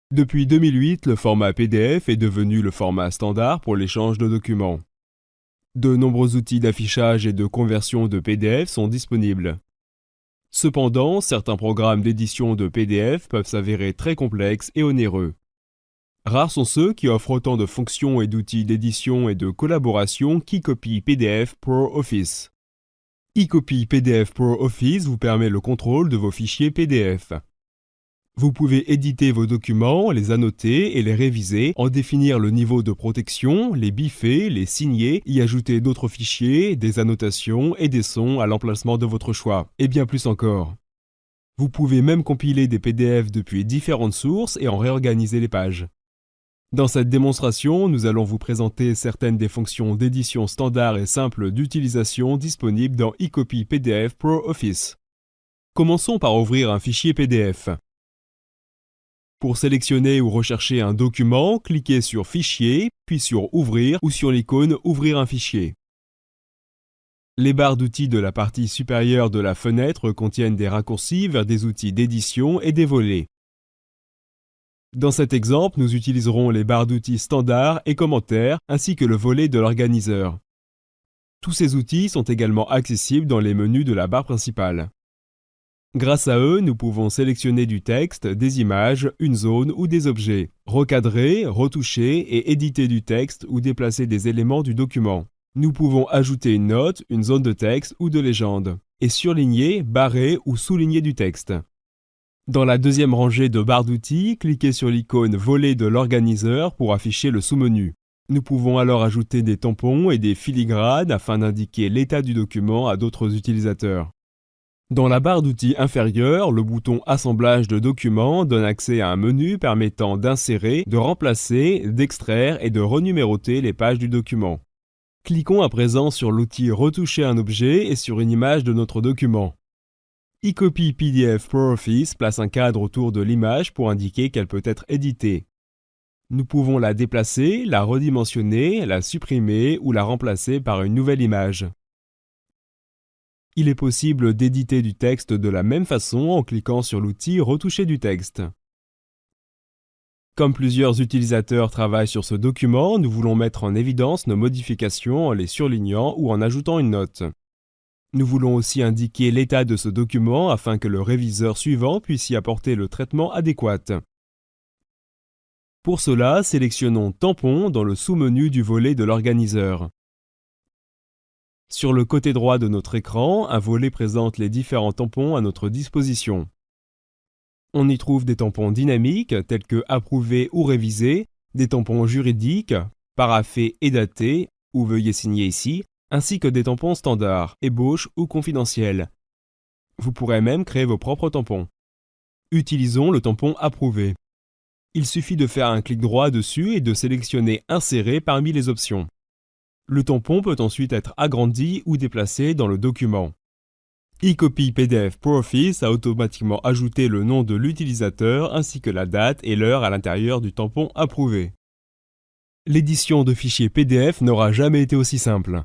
Depuis 2008, le format PDF est devenu le format standard pour l'échange de documents. De nombreux outils d'affichage et de conversion de PDF sont disponibles. Cependant, certains programmes d'édition de PDF peuvent s'avérer très complexes et onéreux. Rares sont ceux qui offrent autant de fonctions et d'outils d'édition et de collaboration qu'eCopy PDF Pro Office. eCopy PDF Pro Office vous permet le contrôle de vos fichiers PDF. Vous pouvez éditer vos documents, les annoter et les réviser, en définir le niveau de protection, les biffer, les signer, y ajouter d'autres fichiers, des annotations et des sons à l'emplacement de votre choix, et bien plus encore. Vous pouvez même compiler des PDF depuis différentes sources et en réorganiser les pages. Dans cette démonstration, nous allons vous présenter certaines des fonctions d'édition standard et simple d'utilisation disponibles dans eCopy PDF Pro Office. Commençons par ouvrir un fichier PDF. Pour sélectionner ou rechercher un document, cliquez sur Fichier, puis sur Ouvrir ou sur l'icône Ouvrir un fichier. Les barres d'outils de la partie supérieure de la fenêtre contiennent des raccourcis vers des outils d'édition et des volets. Dans cet exemple, nous utiliserons les barres d'outils standards et commentaires, ainsi que le volet de l'organiseur. Tous ces outils sont également accessibles dans les menus de la barre principale. Grâce à eux, nous pouvons sélectionner du texte, des images, une zone ou des objets, recadrer, retoucher et éditer du texte ou déplacer des éléments du document. Nous pouvons ajouter une note, une zone de texte ou de légende, et surligner, barrer ou souligner du texte. Dans la deuxième rangée de barres d'outils, cliquez sur l'icône Volet de l'organiseur pour afficher le sous-menu. Nous pouvons alors ajouter des tampons et des filigranes afin d'indiquer l'état du document à d'autres utilisateurs. Dans la barre d'outils inférieure, le bouton Assemblage de documents donne accès à un menu permettant d'insérer, de remplacer, d'extraire et de renuméroter les pages du document. Cliquons à présent sur l'outil Retoucher un objet et sur une image de notre document. eCopy PDF Pro Office place un cadre autour de l'image pour indiquer qu'elle peut être éditée. Nous pouvons la déplacer, la redimensionner, la supprimer ou la remplacer par une nouvelle image. Il est possible d'éditer du texte de la même façon en cliquant sur l'outil Retoucher du texte. Comme plusieurs utilisateurs travaillent sur ce document, nous voulons mettre en évidence nos modifications en les surlignant ou en ajoutant une note. Nous voulons aussi indiquer l'état de ce document afin que le réviseur suivant puisse y apporter le traitement adéquat. Pour cela, sélectionnons Tampon dans le sous-menu du volet de l'organiseur. Sur le côté droit de notre écran, un volet présente les différents tampons à notre disposition. On y trouve des tampons dynamiques tels que approuvés ou révisés, des tampons juridiques, paraphés et datés, ou veuillez signer ici, ainsi que des tampons standards, ébauches ou confidentiels. Vous pourrez même créer vos propres tampons. Utilisons le tampon approuvé. Il suffit de faire un clic droit dessus et de sélectionner Insérer parmi les options. Le tampon peut ensuite être agrandi ou déplacé dans le document. eCopy PDF Pro Office a automatiquement ajouté le nom de l'utilisateur ainsi que la date et l'heure à l'intérieur du tampon approuvé. L'édition de fichiers PDF n'aura jamais été aussi simple.